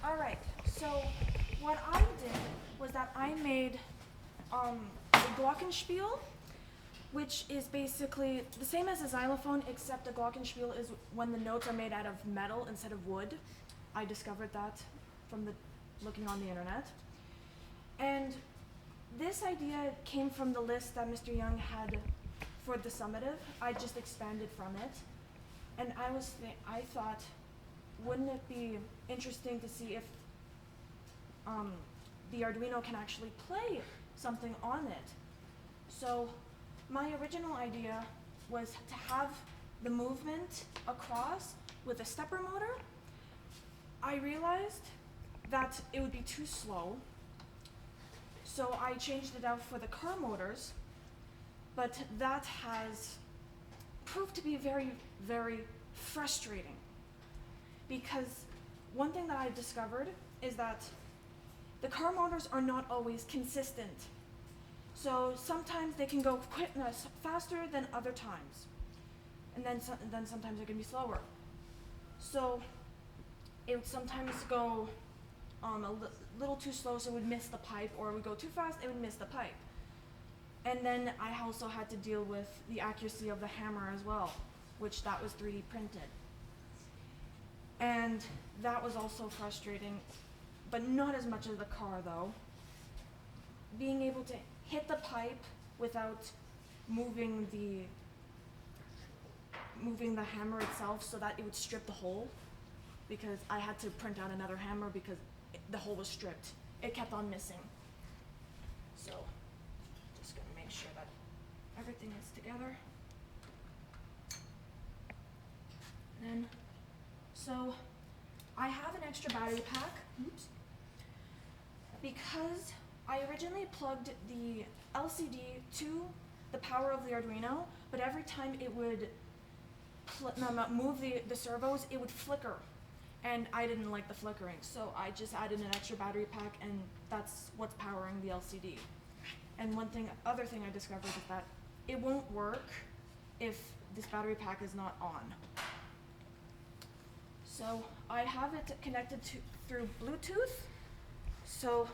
All right, so what I did was that I made the Glockenspiel, which is basically the same as a xylophone, except the Glockenspiel is when the notes are made out of metal instead of wood. I discovered that from looking on the internet. And this idea came from the list that Mr. Young had for the summative. I just expanded from it. And I thought, wouldn't it be interesting to see if the Arduino can actually play something on it? So my original idea was to have the movement across with a stepper motor. I realized that it would be too slow, so I changed it out for the car motors, but that has proved to be very, very frustrating, because one thing that I've discovered is that the car motors are not always consistent. So sometimes they can go faster than other times, and then sometimes it can be slower. So it would sometimes go little too slow, so it would miss the pipe, or it would go too fast, it would miss the pipe. And then I also had to deal with the accuracy of the hammer as well, which that was 3D printed. And that was also frustrating, but not as much as the car though. Being able to hit the pipe without moving the hammer itself so that it would strip the hole, because I had to print out another hammer because the hole was stripped. It kept on missing. So, just gonna make sure that everything is together. And then, so I have an extra battery pack. Oops. Because I originally plugged the LCD to the power of the Arduino, but every time it would move the servos, it would flicker. And I didn't like the flickering, so I just added an extra battery pack, and that's what's powering the LCD. And other thing I discovered is that it won't work if this battery pack is not on. So I have it connected through Bluetooth, so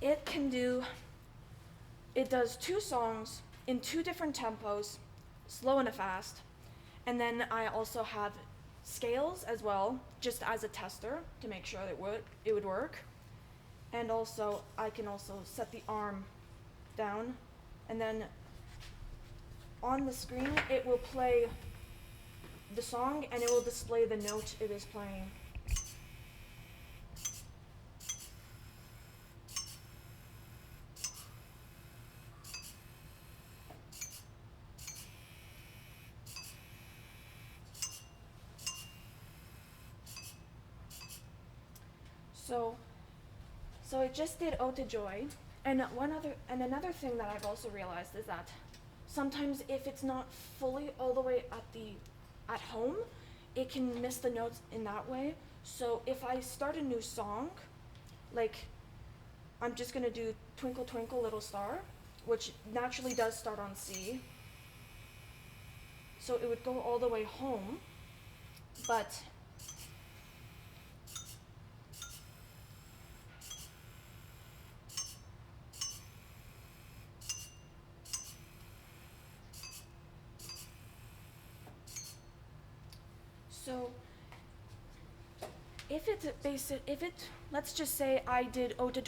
it does 2 songs in 2 different tempos, slow and a fast, and then I also have scales as well, just as a tester to make sure that it would work. And also, I can also set the arm down, and then on the screen it will play the song and it will display the note it is playing. So it just did Ode to Joy, and another thing that I've also realized is that sometimes if it's not fully all the way at home, it can miss the notes in that way. So if I start a new song, like I'm just gonna do Twinkle Twinkle Little Star, which naturally does start on C. So it would go all the way home, but so let's just say I did Ode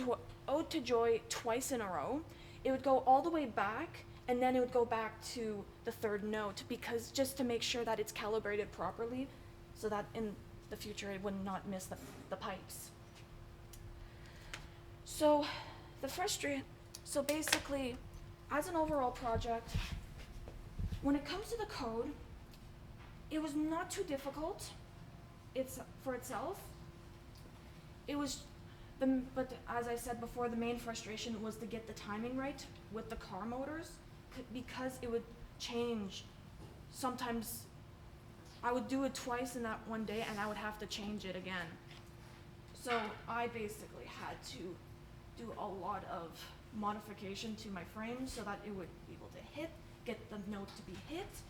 to Joy twice in a row, it would go all the way back, and then it would go back to the 3rd note, because just to make sure that it's calibrated properly, so that in the future it would not miss the pipes. So basically, as an overall project, when it comes to the code, it was not too difficult for itself. But as I said before, the main frustration was to get the timing right with the car motors, because it would change. Sometimes I would do it twice in that one day, and I would have to change it again. So I basically had to do a lot of modification to my frame so that it would be able to get the note to be hit,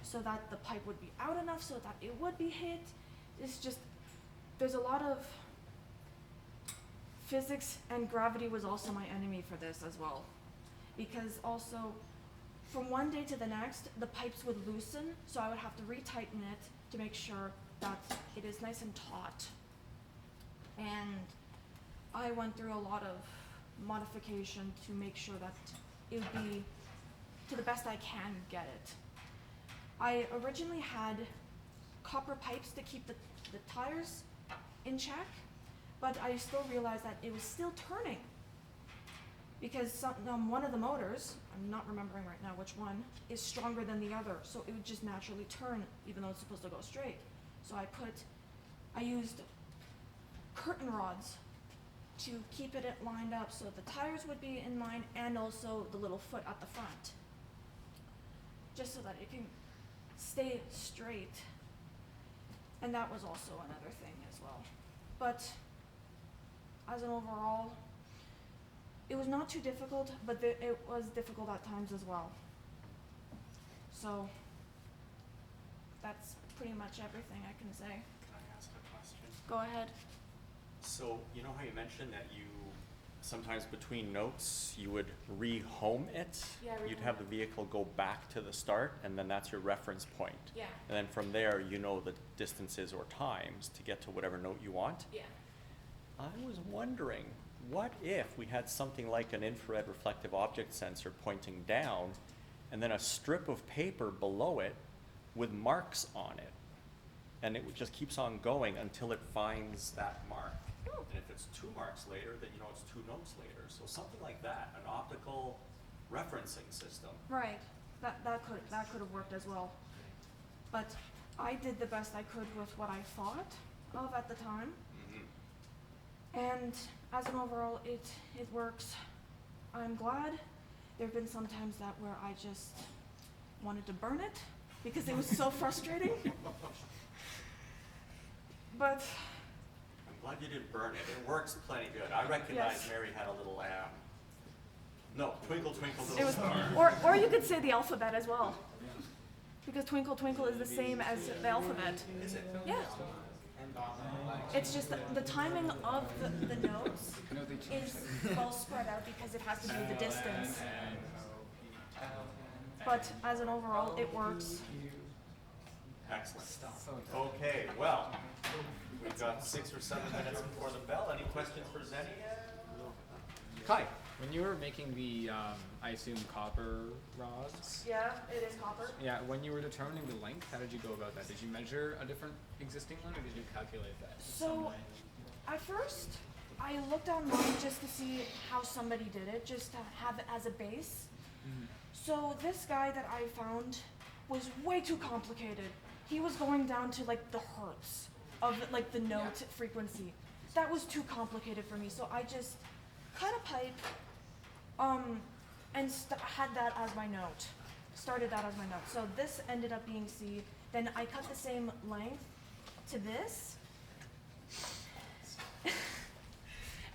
so that the pipe would be out enough so that it would be hit. There's a lot of physics and gravity was also my enemy for this as well. Because also, from one day to the next, the pipes would loosen, so I would have to retighten it to make sure that it is nice and taut. And I went through a lot of modification to make sure that it would be to the best I can get it. I originally had copper pipes to keep the tires in check, but I still realized that it was still turning because one of the motors, I'm not remembering right now which one, is stronger than the other, so it would just naturally turn even though it's supposed to go straight. So I used curtain rods to keep it lined up so the tires would be in line and also the little foot at the front, just so that it can stay straight. And that was also another thing as well. But as an overall, it was not too difficult, but it was difficult at times as well. So that's pretty much everything I can say. Can I ask a question? Go ahead. So, you know how you mentioned that you sometimes between notes you would rehome it? Yeah, You'd rehome have it. the vehicle go back to the start, and then that's your reference point. Yeah. And then from there, you know the distances or times to get to whatever note you want. Yeah. I was wondering, what if we had something like an infrared reflective object sensor pointing down, and then a strip of paper below it with marks on it? And it just keeps on going until it finds that mark. Oh. And if it's 2 marks later, then you know it's 2 notes later. So something like that, an optical referencing system. Right. That could have worked as well. But I did the best I could with what I thought of at the time. And as an overall, it works. I'm glad. There have been some times where I just wanted to burn it because it was so frustrating. But I'm glad you didn't burn it. It works plenty good. I recognize Yes. Mary had a little no, twinkle, twinkle, it little was, star. or you could say the alphabet as well, because twinkle twinkle is the same as the alphabet. Is it? Yeah. It's just the timing of the notes is well spread out because it has to do with the distance. But as an overall, it works. Excellent. Okay, well, we've got 6 or 7 minutes before the bell. Any questions for Zenny? Kai? When you were making the, I assume, copper rods, Yeah, it is copper. yeah, when you were determining the length, how did you go about that? Did you measure a different existing one, or did you calculate that in some So, way? at first, I looked online just to see how somebody did it, just to have it as a base. So this guy that I found was way too complicated. He was going down to like the hertz of like the note frequency. That was too complicated for me, so I just cut a pipe, and had that as my note. Started that as my note. So this ended up being C. Then I cut the same length to this.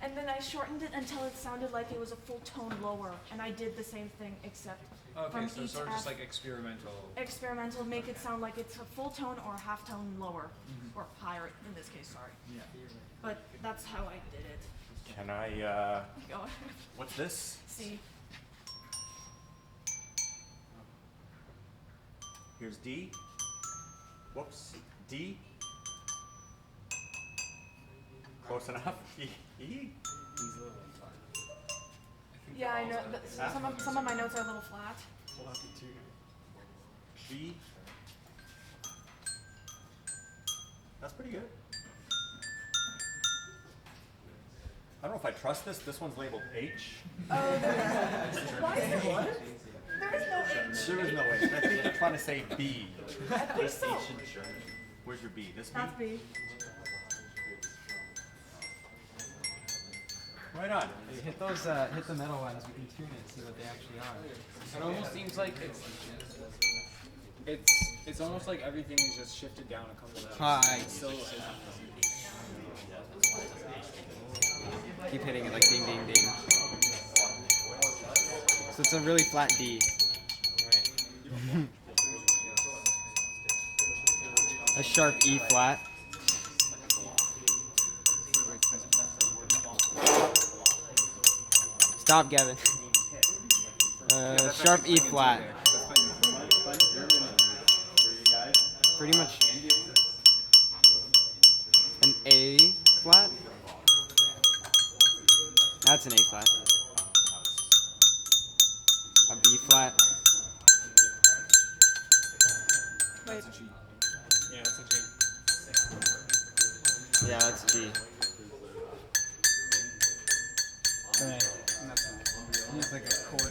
And then I shortened it until it sounded like it was a full tone lower. And I did the same thing except Okay, from so each sort of just F. like experimental. Make it sound like it's a full tone or a half tone lower. Or higher in this case, sorry. Yeah. But that's how I did it. Can I, Go ahead. what's this? C. Here's D. Whoops. D. Close enough. E. E. Yeah, I know. Some of my notes are a little flat. G. That's pretty good. I don't know if I trust this. This one's labeled H. Oh, why is there one? There is no H. There is no H. I think you're trying to say B. I think so. Where's your B? This B? That's B. Right on. You hit those, hit the metal ones. We can tune it and see what they actually are. It almost seems like it's almost like everything is just shifted down a couple levels. Hi. So Keep hitting it like ding, ding, ding. So it's a really flat D. A sharp E flat. Stop, Gavin. Sharp E flat. Pretty much an A flat. That's an A flat. A B flat. Wait, That's a G. Yeah, that's a G. Yeah, that's G. And that's not. It's like a chord